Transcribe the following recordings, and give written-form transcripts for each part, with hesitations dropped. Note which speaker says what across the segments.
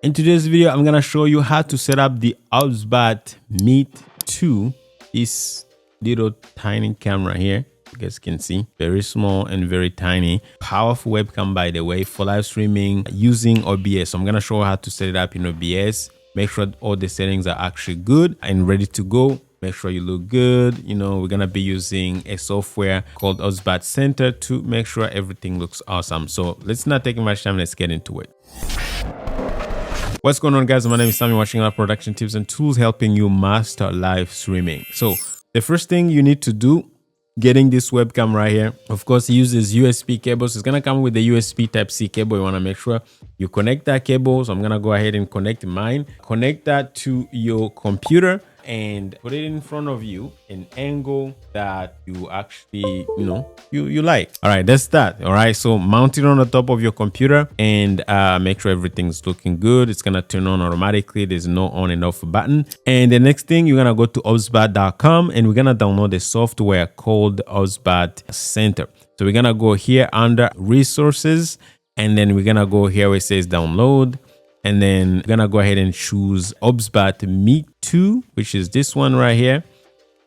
Speaker 1: In today's video, I'm gonna show you how to set up the OBSBOT Meet 2, this little tiny camera here. You guys can see, very small and very tiny. Powerful webcam, by the way, for live streaming using OBS. So I'm gonna show you how to set it up in OBS. Make sure all the settings are actually good and ready to go. Make sure you look good. You know, we're gonna be using a software called OBS Center to make sure everything looks awesome. So let's not take much time. Let's get into it. What's going on, guys? My name is Sammy, watching live production tips and tools helping you master live streaming. So the first thing you need to do, getting this webcam right here, of course, it uses USB cables. It's gonna come with the USB Type-C cable. You want to make sure you connect that cable. So I'm gonna go ahead and connect mine. Connect that to your computer and put it in front of you, an angle that you actually, you like. All right, that's that. All right, so mount it on the top of your computer and make sure everything's looking good. It's gonna turn on automatically. There's no on and off button. And the next thing, you're gonna go to obsbot.com and we're gonna download the software called OBSBOT Center. So we're gonna go here under resources, and then we're gonna go here where it says download. And then we're gonna go ahead and choose OBSBOT Meet 2, which is this one right here.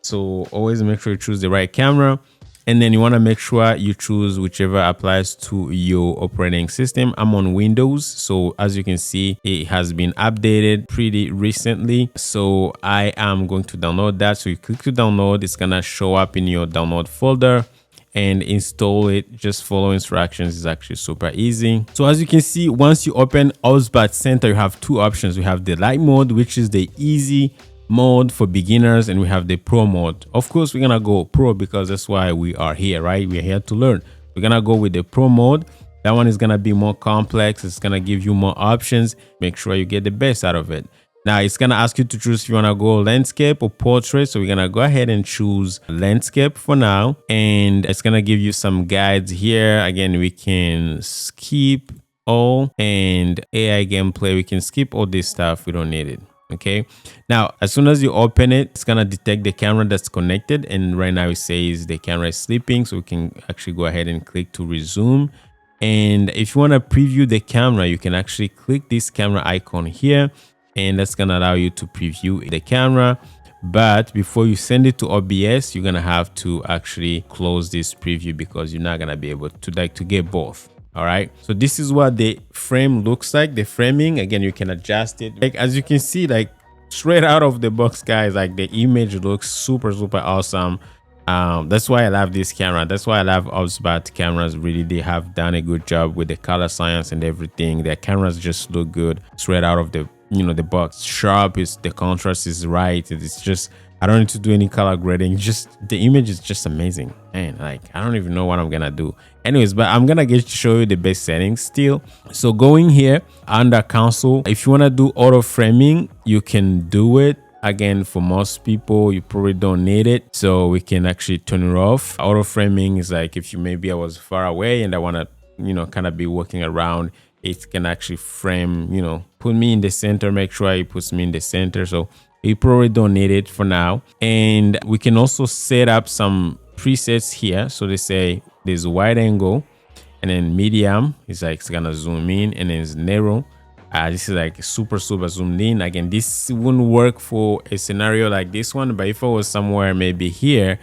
Speaker 1: So always make sure you choose the right camera. And then you want to make sure you choose whichever applies to your operating system. I'm on Windows. So as you can see, it has been updated pretty recently. So I am going to download that. So you click to download. It's gonna show up in your download folder and install it. Just follow instructions. Is actually super easy. So as you can see, once you open OBSBOT Center, you have two options. We have the light mode, which is the easy mode for beginners, and we have the pro mode. Of course, we're gonna go pro because that's why we are here, right? We're here to learn. We're gonna go with the pro mode. That one is gonna be more complex. It's gonna give you more options. Make sure you get the best out of it. Now it's gonna ask you to choose if you wanna go landscape or portrait. So we're gonna go ahead and choose landscape for now. And it's gonna give you some guides here. Again, we can skip all, and AI gameplay. We can skip all this stuff. We don't need it. Okay. Now, as soon as you open it, it's gonna detect the camera that's connected. And right now it says the camera is sleeping. So we can actually go ahead and click to resume. And if you wanna preview the camera, you can actually click this camera icon here. And that's gonna allow you to preview the camera. But before you send it to OBS, you're gonna have to actually close this preview because you're not gonna be able to get both. All right, so this is what the frame looks like. The framing, again, you can adjust it. Like as you can see, like straight out of the box, guys, like the image looks super awesome. That's why I love this camera. That's why I love OBSBOT cameras. Really, they have done a good job with the color science and everything. Their cameras just look good straight out of the the box. Sharp, is the contrast is right. It's just, I don't need to do any color grading. Just the image is just amazing. And like, I don't even know what I'm gonna do. Anyways, but I'm gonna show you the best settings still. So going here under console, if you wanna do auto framing, you can do it. Again, for most people, you probably don't need it. So we can actually turn it off. Auto framing is like if maybe I was far away and I wanna, kind of be walking around, it can actually frame, put me in the center, make sure it puts me in the center. So you probably don't need it for now. And we can also set up some presets here. So they say there's wide angle, and then medium is like it's gonna zoom in, and then it's narrow. This is like super zoomed in. Again, this wouldn't work for a scenario like this one, but if I was somewhere maybe here,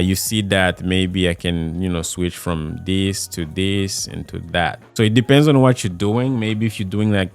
Speaker 1: you see that maybe I can, switch from this to this and to that. So it depends on what you're doing. Maybe if you're doing like,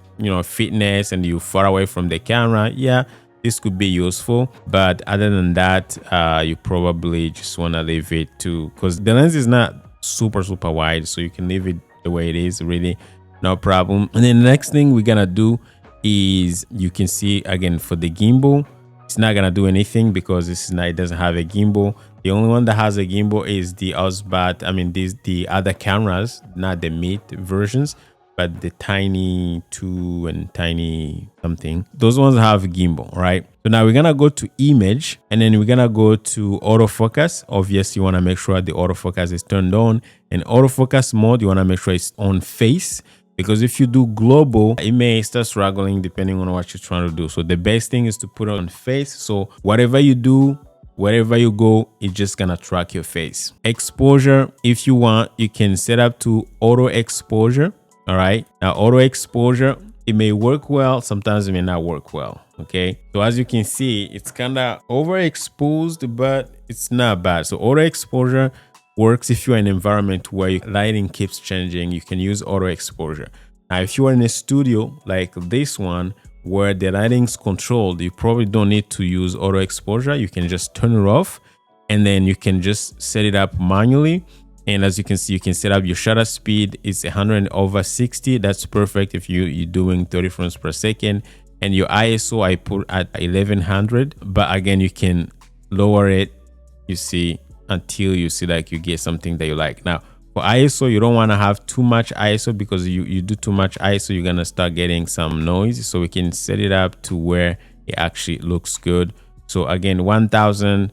Speaker 1: fitness and you're far away from the camera, yeah, this could be useful. But other than that, you probably just want to leave it to, because the lens is not super wide. So you can leave it the way it is, really, no problem. And then the next thing we're going to do is, you can see again for the gimbal, it's not going to do anything because it doesn't have a gimbal. The only one that has a gimbal is the OBSBOT. The other cameras, not the Meet versions, but the Tiny 2 and Tiny something. Those ones have gimbal, right? So now we're gonna go to image, and then we're gonna go to autofocus. Obviously, you wanna make sure the autofocus is turned on. And autofocus mode, you wanna make sure it's on face, because if you do global, it may start struggling depending on what you're trying to do. So the best thing is to put it on face. So whatever you do, wherever you go, it's just gonna track your face. Exposure, if you want, you can set up to auto exposure. All right, now auto exposure It may work well, sometimes it may not work well. Okay, so as you can see, it's kind of overexposed, but it's not bad. So auto exposure works if you're in an environment where your lighting keeps changing. You can use auto exposure. Now, if you are in a studio like this one where the lighting's controlled, you probably don't need to use auto exposure. You can just turn it off, and then you can just set it up manually. And as you can see, you can set up your shutter speed. It's 100/60. That's perfect if you're doing 30 frames per second. And your ISO, I put at 1100. But again, you can lower it, you see, until you see like you get something that you like. Now, for ISO, you don't want to have too much ISO, because you do too much ISO, you're going to start getting some noise. So we can set it up to where it actually looks good. So again, 1000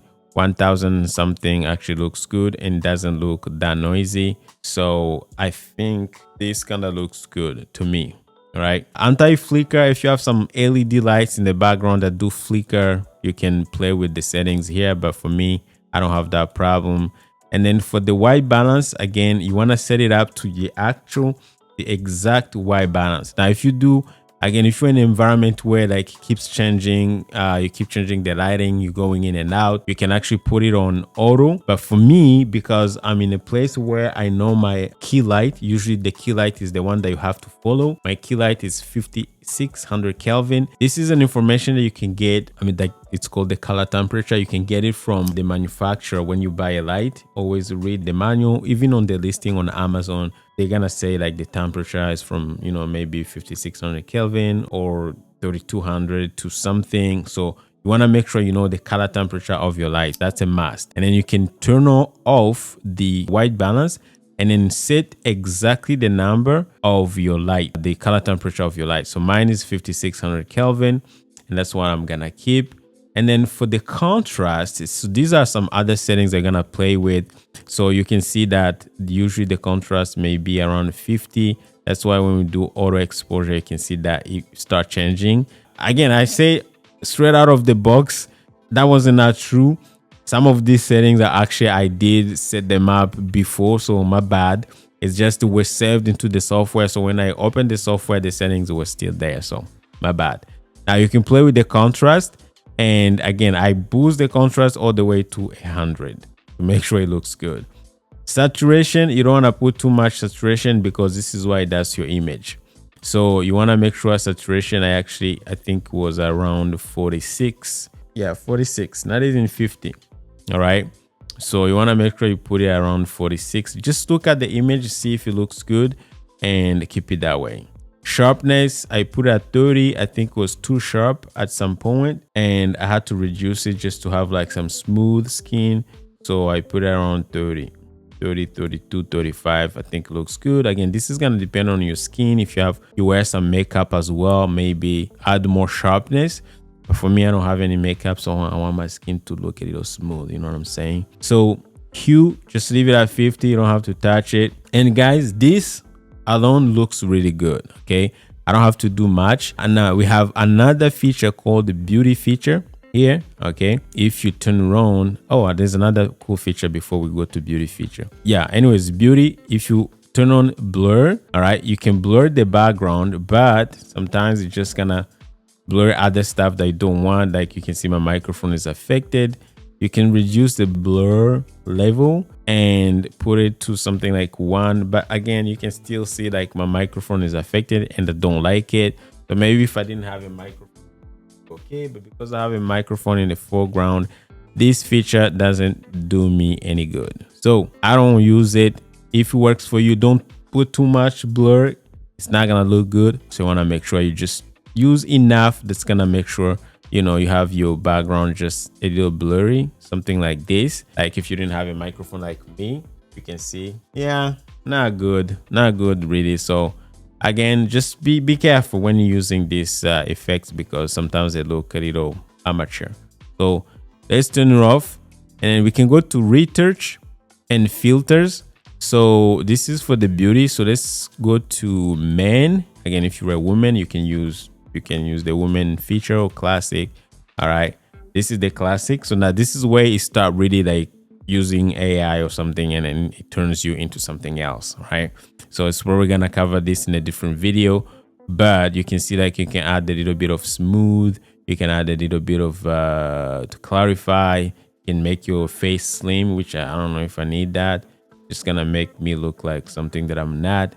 Speaker 1: something actually looks good and doesn't look that noisy. So I think this kind of looks good to me. All right, anti-flicker, if you have some LED lights in the background that do flicker, you can play with the settings here, but for me, I don't have that problem. And then for the white balance, again, you want to set it up to the exact white balance. Now, if you do, again, if you're in an environment where like it keeps changing, you keep changing the lighting, you're going in and out, you can actually put it on auto. But for me, because I'm in a place where I know my key light, usually the key light is the one that you have to follow. My key light is 5600 Kelvin. This is an information that you can get. I mean, like, it's called the color temperature. You can get it from the manufacturer when you buy a light. Always read the manual. Even on the listing on Amazon, they're gonna say like the temperature is from, you know, maybe 5600 Kelvin or 3200 to something. So you want to make sure you know the color temperature of your light. That's a must. And then you can turn off the white balance and then set exactly the number of your light, the color temperature of your light. So mine is 5600 Kelvin, and that's what I'm gonna keep. And then for the contrast, so these are some other settings I'm gonna play with. So you can see that usually the contrast may be around 50. That's why when we do auto exposure, you can see that it start changing. Again, I say straight out of the box, that wasn't not true. Some of these settings are actually, I did set them up before, so my bad. It's just it was saved into the software. So when I opened the software, the settings were still there. So my bad. Now you can play with the contrast. And again, I boost the contrast all the way to 100 to make sure it looks good. Saturation, you don't want to put too much saturation because this is why it does your image. So you want to make sure saturation, I think was around 46. Yeah, 46, not even 50. All right. So you want to make sure you put it around 46. Just look at the image, see if it looks good, and keep it that way. Sharpness, I put at 30. I think it was too sharp at some point, and I had to reduce it just to have like some smooth skin. So I put it around 30, 32, 35. I think it looks good. Again, this is going to depend on your skin. If you wear some makeup as well, maybe add more sharpness. But for me, I don't have any makeup, so I want my skin to look a little smooth. You know what I'm saying? So hue, just leave it at 50. You don't have to touch it. And guys, this alone looks really good. Okay, I don't have to do much. And now we have another feature called the beauty feature here. Okay, if you turn around, oh, there's another cool feature before we go to beauty feature. Yeah, anyways, beauty, if you turn on blur, all right, you can blur the background, but sometimes it's just gonna blur other stuff that you don't want. Like you can see my microphone is affected. You can reduce the blur level and put it to something like 1. But again, you can still see like my microphone is affected and I don't like it. So maybe if I didn't have a microphone, okay. But because I have a microphone in the foreground, this feature doesn't do me any good. So I don't use it. If it works for you, don't put too much blur. It's not going to look good. So you want to make sure you just use enough that's going to make sure you know you have your background just a little blurry, something like this. Like if you didn't have a microphone like me, you can see, yeah, not good really. So again, just be careful when you're using these effects, because sometimes they look a little amateur. So let's turn it off, and then we can go to retouch and filters. So this is for the beauty. So let's go to men. Again, if you're a woman, you can use the woman feature or classic. All right, this is the classic. So now this is where you start really like using AI or something, and then it turns you into something else. Right, so it's where we're gonna cover this in a different video. but you can see like you can add a little bit of smooth, you can add a little bit of to clarify, you can make your face slim, which I don't know if I need that. Just gonna make me look like something that I'm not.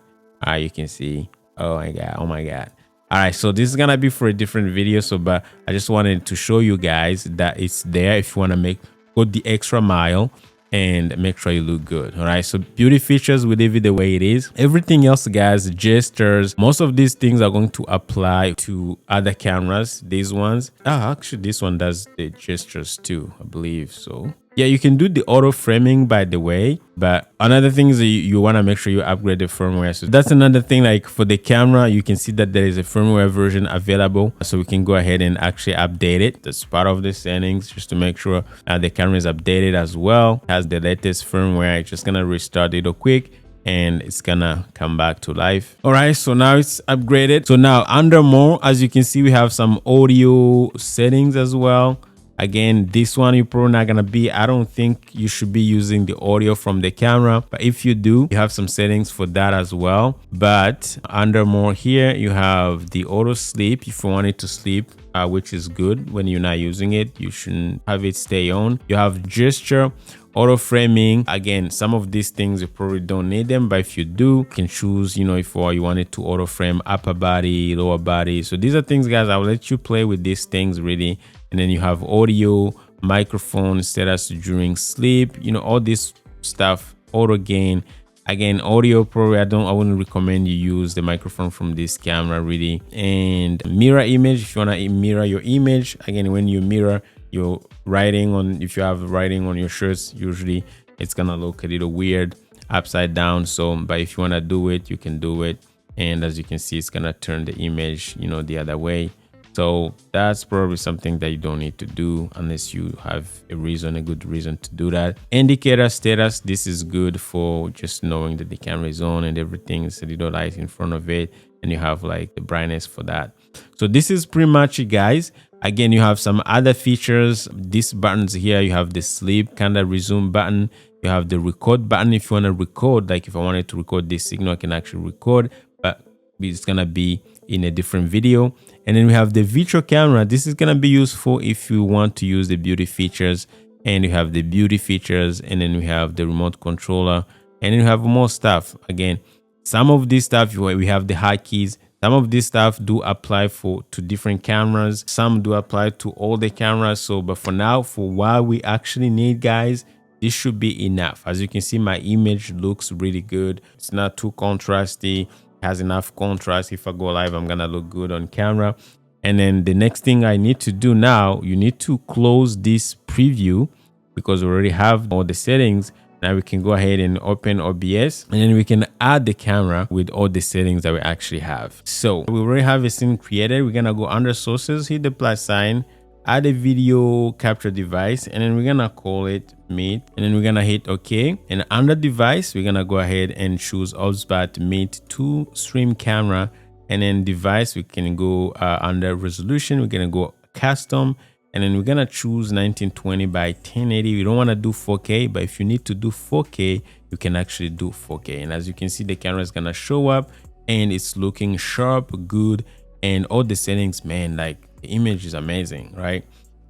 Speaker 1: You can see, oh my god. All right, so this is gonna be for a different video, so but I just wanted to show you guys that it's there if you want to go the extra mile and make sure you look good. All right, so beauty features, we leave it the way it is. Everything else, guys, gestures, most of these things are going to apply to other cameras. These ones, actually this one does the gestures too, I believe. So yeah, you can do the auto framing, by the way, but another thing is you want to make sure you upgrade the firmware. So that's another thing. Like for the camera, you can see that there is a firmware version available, so we can go ahead and actually update it. That's part of the settings, just to make sure the camera is updated as well. It has the latest firmware. It's just gonna restart it real quick and it's gonna come back to life. All right, so now it's upgraded. So now under more, as you can see, we have some audio settings as well. Again, this one you're probably not gonna be, I don't think you should be using the audio from the camera, but if you do, you have some settings for that as well. But under more here, you have the auto sleep if you want it to sleep, which is good. When you're not using it, you shouldn't have it stay on. You have gesture, auto framing. Again, some of these things you probably don't need them, but if you do, you can choose, you know, if you want it to auto frame upper body, lower body. So these are things, guys, I'll let you play with these things really. And then you have audio, microphone status during sleep, you know, all this stuff, auto gain. Again, audio probably I wouldn't recommend you use the microphone from this camera really. And mirror image, if you want to mirror your image. Again, when you mirror your writing on, if you have writing on your shirts, usually it's gonna look a little weird upside down. So but if you want to do it, you can do it. And as you can see, it's gonna turn the image, you know, the other way. So that's probably something that you don't need to do unless you have a good reason to do that. Indicator status, this is good for just knowing that the camera is on and everything is a little light in front of it, and you have like the brightness for that. So this is pretty much it, guys. Again, you have some other features. These buttons here, you have the sleep kind of resume button. You have the record button if you want to record. Like if I wanted to record this signal, I can actually record, but it's gonna be in a different video. And then we have the virtual camera. This is gonna be useful if you want to use the beauty features. And you have the beauty features, and then we have the remote controller, and then we have more stuff. Again, some of this stuff, we have the hotkeys. Some of this stuff do apply to different cameras. Some do apply to all the cameras. So, but for now, for what we actually need, guys, this should be enough. As you can see, my image looks really good. It's not too contrasty. Has enough contrast. If I go live, I'm gonna look good on camera. And then the next thing I need to do now, you need to close this preview because we already have all the settings. Now we can go ahead and open OBS, and then we can add the camera with all the settings that we actually have. So we already have a scene created. We're gonna go under sources, hit the plus sign, add a video capture device, and then we're gonna call it Meet, and then we're gonna hit OK. And under device, we're gonna go ahead and choose OBSBOT Meet 2 stream camera, and then device, we can go under resolution, we're gonna go custom, and then we're gonna choose 1920 by 1080. We don't want to do 4K, but if you need to do 4K, you can actually do 4K. And as you can see, the camera is gonna show up and it's looking sharp, good, and all the settings, man, like the image is amazing, right?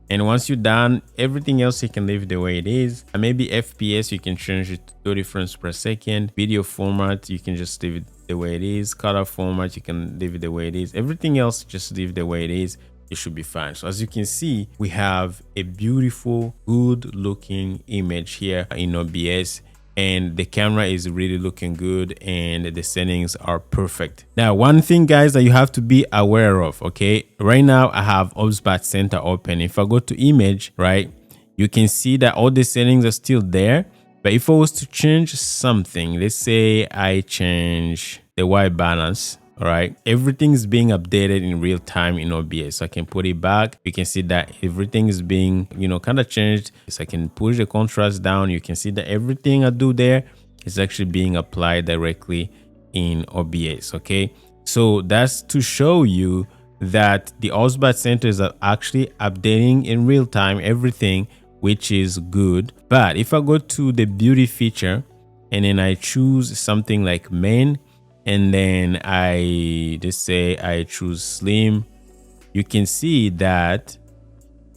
Speaker 1: And once you're done, everything else you can leave the way it is. And maybe FPS, you can change it to 30 frames per second. Video format, you can just leave it the way it is. Color format, you can leave it the way it is. Everything else, just leave the way it is. It should be fine. So as you can see, we have a beautiful, good looking image here in OBS. And the camera is really looking good and the settings are perfect. Now, one thing, guys, that you have to be aware of, okay? Right now, I have OBSBOT Center open. If I go to image, right, you can see that all the settings are still there. But if I was to change something, let's say I change the white balance, all right, everything is being updated in real time in OBS. So I can put it back. You can see that everything is being, kind of changed. So I can push the contrast down. You can see that everything I do there is actually being applied directly in OBS. Okay, so that's to show you that the OBSBOT Center is actually updating in real time everything, which is good. But if I go to the beauty feature and then I choose something like main, and then I just say I choose slim, you can see that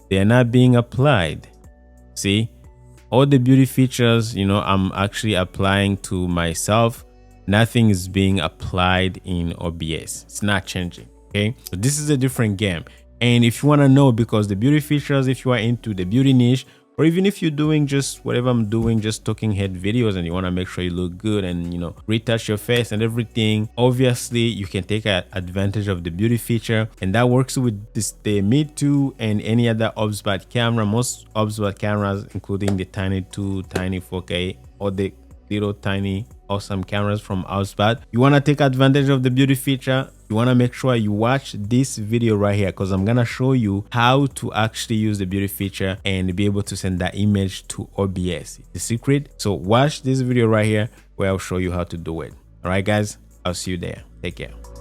Speaker 1: they're not being applied. See, all the beauty features, you know, I'm actually applying to myself. Nothing is being applied in OBS. It's not changing. Okay, so this is a different game. And if you want to know, because the beauty features, if you are into the beauty niche, or even if you're doing just whatever I'm doing, just talking head videos, and you want to make sure you look good and, you know, retouch your face and everything, obviously you can take advantage of the beauty feature. And that works with the Meet 2 and any other OBSBOT camera. Most OBSBOT cameras, including the Tiny 2, Tiny 4K, or the little tiny awesome cameras from OBSBOT. You want to take advantage of the beauty feature, you want to make sure you watch this video right here, because I'm gonna show you how to actually use the beauty feature and be able to send that image to OBS. It's the secret. So watch this video right here where I'll show you how to do it. All right, guys, I'll see you there. Take care.